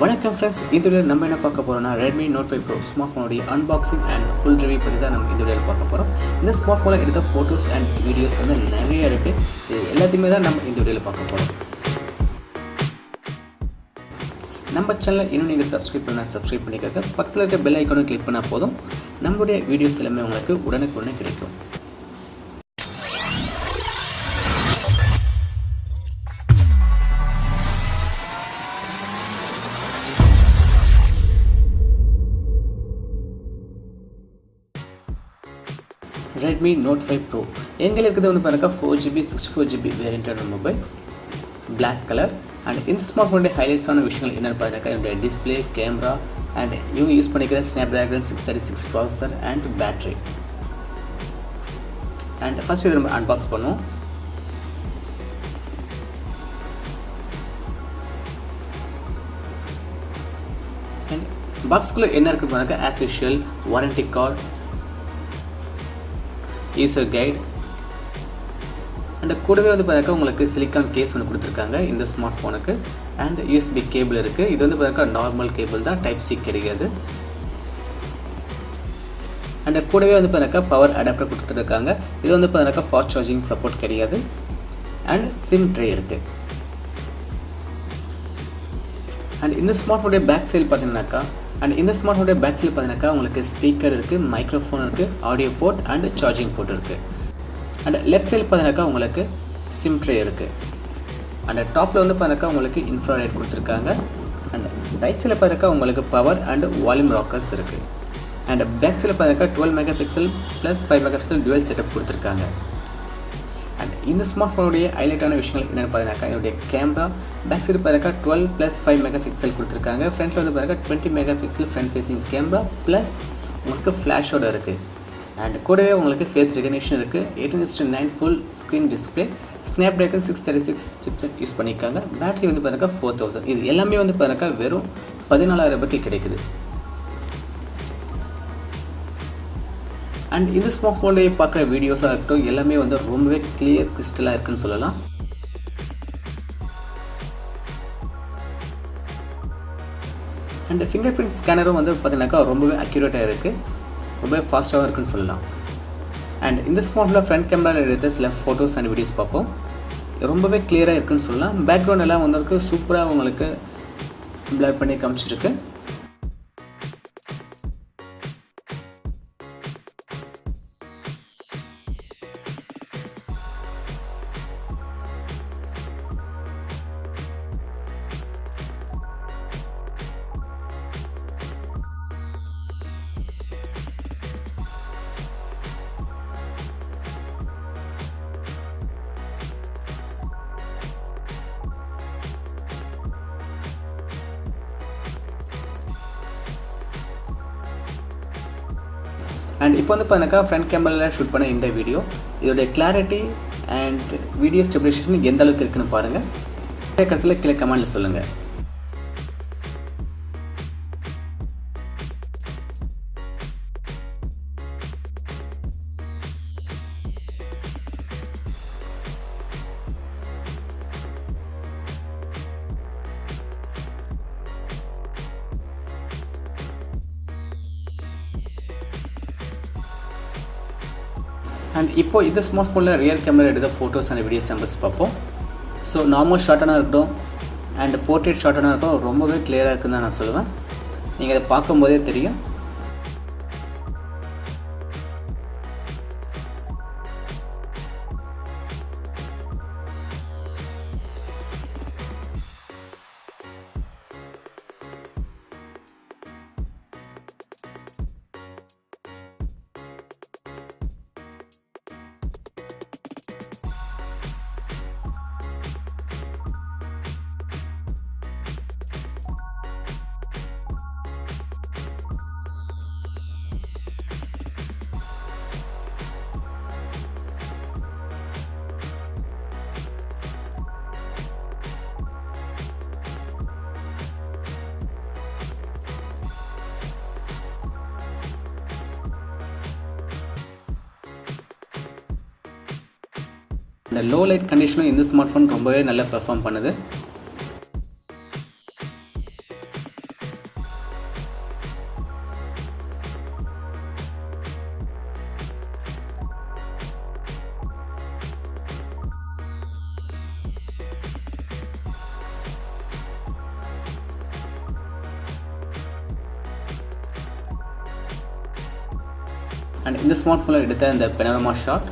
வணக்கம் ஃப்ரெண்ட்ஸ், இதில் நம்ம என்ன பார்க்க போகிறோம்னா Redmi Note 5 Pro ஸ்மார்ட் ஃபோனுடைய அன்பாக்சிங் அண்ட் ஃபுல் ரிவ்யூ பற்றி தான் நம்ம இந்த வீடியோவில் பார்க்க போகிறோம். இந்த ஸ்மார்ட் ஃபோனில் எடுத்த ஃபோட்டோஸ் அண்ட் வீடியோஸ் வந்து நிறைய இருக்குது. இது எல்லாத்தையுமே தான் நம்ம இந்த வீடியோவில் பார்க்க போகிறோம். நம்ம சேனலை இன்னும் நீங்கள் சப்ஸ்கிரைப் பண்ணிக்கோங்க. பக்கத்தில் இருக்க பெல் ஐக்கானை கிளிக் பண்ணால் போதும், நம்மளுடைய வீடியோஸ் எல்லாமே உங்களுக்கு உடனுக்குடனே கிடைக்கும். Redmi Note 5 Pro எங்கே இருக்குது வந்து பாருங்க 4GB 64GB வேரியண்டான மொபைல், Black கலர். அண்ட் இந்த ஸ்மார்ட் ஃபோனுடைய ஹைலைட்ஸான விஷயங்கள் என்னென்னு பார்த்தீங்கன்னா இதோடைய டிஸ்பிளே, கேமரா அண்ட் இவங்க யூஸ் பண்ணிக்கிற Snapdragon 636 processor and battery. And first இதை நம்ம அன்பாக்ஸ் பண்ணுவோம். அண்ட் பாக்ஸ்குள்ளே என்ன இருக்குன்னு பாருங்க, as usual warranty card, user guide and கூடவே வந்து பார்த்தா உங்களுக்கு சிலிக்கான் கேஸ் ஒன்று கொடுத்துருக்காங்க இந்த ஸ்மார்ட் ஃபோனுக்கு. அண்ட் யூஎஸ்பி கேபிள் இருக்குது. இது வந்து பார்த்தா நார்மல் கேபிள் தான், டைப் சி கிடையாது. அண்ட் கூடவே வந்து பார்த்தா பவர் அடாப்டர் கொடுத்துருக்காங்க. இது வந்து பார்த்தா ஃபாஸ்ட் சார்ஜிங் சப்போர்ட் கிடையாது. அண்ட் சிம் ட்ரே இருக்குது. அண்ட் இந்த ஸ்மார்ட் ஃபோனுடைய பேக் சைடு பார்த்தீங்கன்னாக்கா உங்களுக்கு ஸ்பீக்கர் இருக்குது, மைக்ரோஃபோன் இருக்குது, audio board and charging port இருக்குது. அண்ட் லெஃப்ட் சைடு பார்த்தீங்கன்னாக்கா உங்களுக்கு சிம் ட்ரே இருக்குது. அண்ட் டாப்பில் வந்து பார்த்தீங்கன்னா உங்களுக்கு இன்ஃப்ராரெட் கொடுத்துருக்காங்க. அண்ட் ரைட் சைடில் பார்த்தீங்கன்னா உங்களுக்கு பவர் அண்ட் வால்யூம் ராக்கர்ஸ் இருக்குது. அண்ட் பேக் சைடில் பார்த்தீங்கன்னா 12 megapixel plus 5 megapixel dual setup கொடுத்துருக்காங்க. அண்ட் இந்த ஸ்மார்ட் ஃபோனுடைய ஹைலைட்டான விஷயங்கள் என்னென்னு பார்த்தீங்கன்னா இதோடைய கேமரா பேக் சைடு பார்த்தீங்கன்னா 12 + 5 மெகாபிக்சல் கொடுத்துருக்காங்க. ஃப்ரண்ட்டில் வந்து பார்த்தீங்கன்னா 20 megapixel front facing camera plus உங்களுக்கு ஃப்ளாஷோட இருக்குது. அண்ட் கூடவே உங்களுக்கு ஃபேஸ் ரெகக்னிஷன் இருக்குது. 18:9 full screen display, Snapdragon 636 chipset use பண்ணியிருக்காங்க. பேட்டரி வந்து பார்த்தீங்கன்னா 4000. இது எல்லாமே வந்து பார்த்தீங்கன்னா வெறும் 14,000 ரூபாய்க்கு கிடைக்குது. அண்ட் இந்த ஸ்மார்ட் ஃபோன்லேயே பார்க்குற வீடியோஸாக இருக்கட்டும் எல்லாமே வந்து ரொம்பவே கிளியர் கிறிஸ்டலாக இருக்குன்னு சொல்லலாம். அண்ட் ஃபிங்கர் பிரிண்ட் ஸ்கேனரும் வந்து பார்த்தீங்கன்னாக்கா ரொம்பவே அக்யூரேட்டாக இருக்குது, ரொம்பவே ஃபாஸ்ட்டாகவும் இருக்குன்னு சொல்லலாம். அண்ட் இந்த ஸ்மார்ட் ஃபோனில் ஃப்ரண்ட் கேமராவில் எடுத்த சில ஃபோட்டோஸ் அண்ட் வீடியோஸ் பார்ப்போம். ரொம்பவே கிளியராக இருக்குன்னு சொல்லலாம். பேக்ரவுண்ட் எல்லாம் வந்து சூப்பராக உங்களுக்கு பிளர் பண்ணி காமிச்சிருக்கு. அண்ட் இப்போ வந்து பார்த்தீங்கன்னா ஃப்ரண்ட் கேமராவில் ஷூட் பண்ண இந்த வீடியோ, இதோடைய கிளாரிட்டி அண்ட் வீடியோ ஸ்டெபிலைசேஷன் எந்த அளவுக்கு இருக்குன்னு பாருங்கள். கருத்தில் கீழே கமெண்ட்டில் சொல்லுங்கள். அண்ட் இப்போ இந்த ஸ்மார்ட் ஃபோனில் ரியர் கேமரா எடுத்த ஃபோட்டோஸ் அண்ட் வீடியோ சாம்பிள்ஸ் பார்ப்போம். ஸோ நார்மல் ஷார்ட்டாக இருக்கட்டும் அண்ட் போர்ட்ரேட் ஷார்ட்டாக இருக்கட்டும் ரொம்பவே கிளியராக இருக்குன்னு தான் நான் சொல்லுவேன். நீங்கள் அதை பார்க்கும்போதே தெரியும். இந்த லோ லைட் கண்டிஷனும் இந்த ஸ்மார்ட் ஃபோன் ரொம்பவே நல்லா பெர்ஃபார்ம் பண்ணுது. அண்ட் இந்த ஸ்மார்ட் ஃபோனில் எடுத்த இந்த பெனோரமா ஷாட்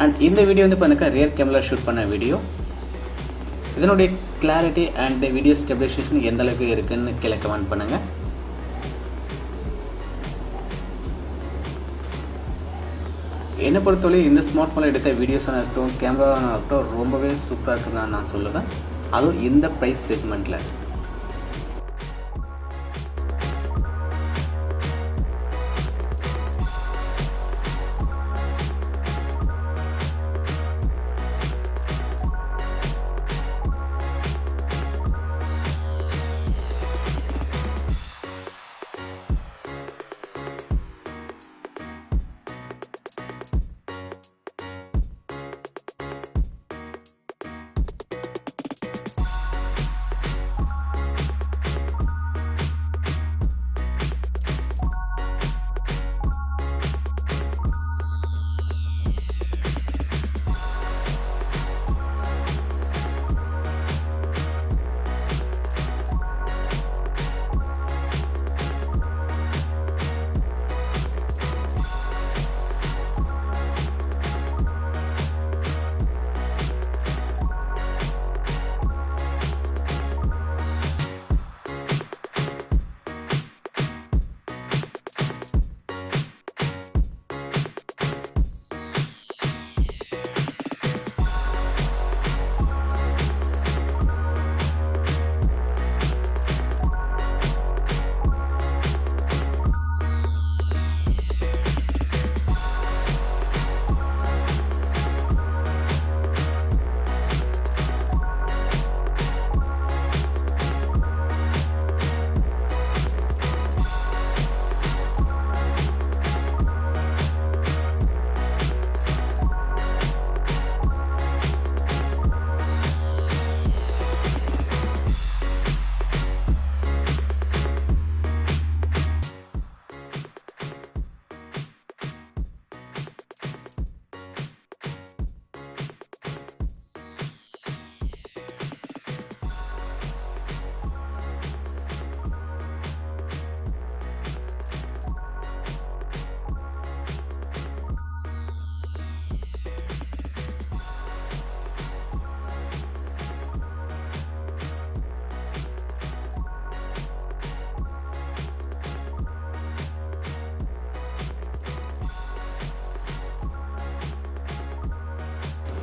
அண்ட் இந்த வீடியோ வந்து பார்த்தீங்கன்னா ரியர் கேமரா ஷூட் பண்ண வீடியோ. இதனுடைய கிளாரிட்டி அண்ட் வீடியோ ஸ்டெபிலைசேஷன் எந்த அளவுக்கு இருக்குன்னு கீழே கமெண்ட் பண்ணுங்கள். என்னை பொறுத்தவரை இந்த ஸ்மார்ட் ஃபோனில் எடுத்த வீடியோஸாக இருக்கட்டும், கேமராவாக இருக்கட்டும் ரொம்பவே சூப்பராக இருக்குதுன்னு நான் சொல்லுவேன். அதுவும் இந்த ப்ரைஸ் செக்மெண்ட்டில்.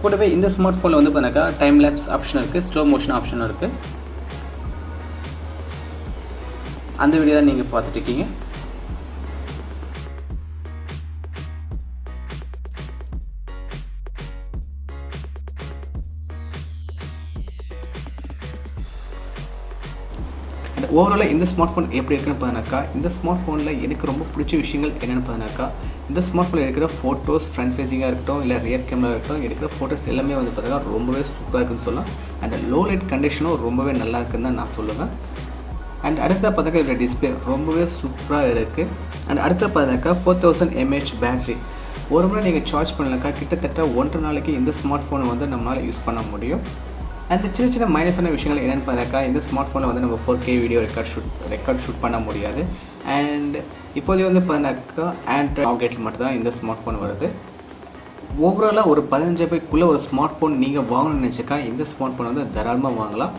கூடவே இந்த ஸ்மார்ட் ஃபோனில் வந்து பார்த்தீங்கன்னா டைம் லேப்ஸ் ஆப்ஷன் இருக்குது, ஸ்லோ மோஷன் ஆப்ஷன் இருக்குது. அந்த வீடியோ தான் நீங்கள் பார்த்துட்டு இருக்கீங்க. ஓவராலாக இந்த ஸ்மார்ட் ஃபோன் எப்படி இருக்குன்னு பார்த்தீங்கன்னாக்கா, இந்த ஸ்மார்ட் ஃபோனில் எனக்கு ரொம்ப பிடிச்ச விஷயங்கள் என்னென்னு பார்த்தீங்கன்னாக்கா, இந்த ஸ்மார்ட் ஃபோனில் எடுக்கிற ஃபோட்டோஸ் ஃப்ரண்ட் ஃபேஸிங்காக இருக்கட்டும் இல்லை ரியர் கேமரா இருக்கட்டும், எடுக்கிற ஃபோட்டோஸ் எல்லாமே வந்து பார்த்தீங்கன்னா ரொம்பவே சூப்பராக இருக்குன்னு சொல்லலாம். அண்ட் லோ லைட் கண்டிஷனும் ரொம்பவே நல்லா இருக்குன்னு தான் நான் சொல்லுவேன். அண்ட் அடுத்த பார்த்தாக்கா இதோட டிஸ்பிளே ரொம்பவே சூப்பராக இருக்குது. அண்ட் அடுத்த பார்த்தாக்கா 4000 mAh பேட்ரி. ஒரு முறை நீங்கள் சார்ஜ் பண்ணலக்கா கிட்டத்தட்ட 1.5 நாளைக்கு இந்த ஸ்மார்ட் ஃபோனை வந்து நம்மளால் யூஸ் பண்ண முடியும். அண்ட் சின்ன சின்ன மைனஸான விஷயங்கள் என்னென்னு பார்த்தாக்கா, இந்த ஸ்மார்ட் ஃபோனில் வந்து நம்ம 4K வீடியோ ரெக்கார்ட் ஷூட் பண்ண முடியாது. அண்ட் இப்போதைக்கு வந்து பார்த்தாக்கா ஆண்ட்ராய்ட் ஆப்டேட்டில் மட்டும்தான் இந்த ஸ்மார்ட் ஃபோன் வருது. ஓவராலாக ஒரு 15,000 ஒரு ஸ்மார்ட் ஃபோன் நீங்கள் வாங்கணும்னு நினச்சிக்கா இந்த ஸ்மார்ட் ஃபோன் வந்து தாராளமாக வாங்கலாம்.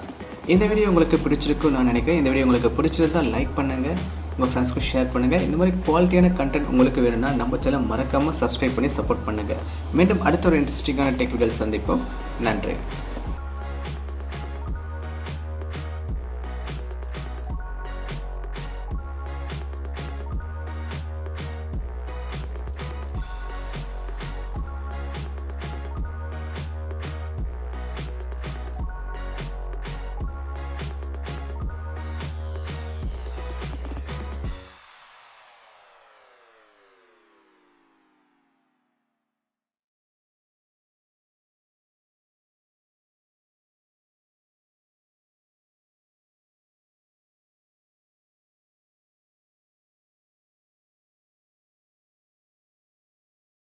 இந்த வீடியோ உங்களுக்கு பிடிச்சிருக்குன்னு நான் நினைக்கிறேன். இந்த வீடியோ உங்களுக்கு பிடிச்சிருந்தால் லைக் பண்ணுங்கள், உங்கள் ஃப்ரெண்ட்ஸ்க்கு ஷேர் பண்ணுங்கள். இந்த மாதிரி குவாலிட்டியான கண்டென்ட் உங்களுக்கு வேணும்னா நம்ம சேனல் மறக்காமல் சப்ஸ்கிரைப் பண்ணி சப்போர்ட் பண்ணுங்கள். மீண்டும் அடுத்த ஒரு இன்ட்ரெஸ்டிங்கான டெக் வீடியோவில் சந்திப்போம். நன்றி.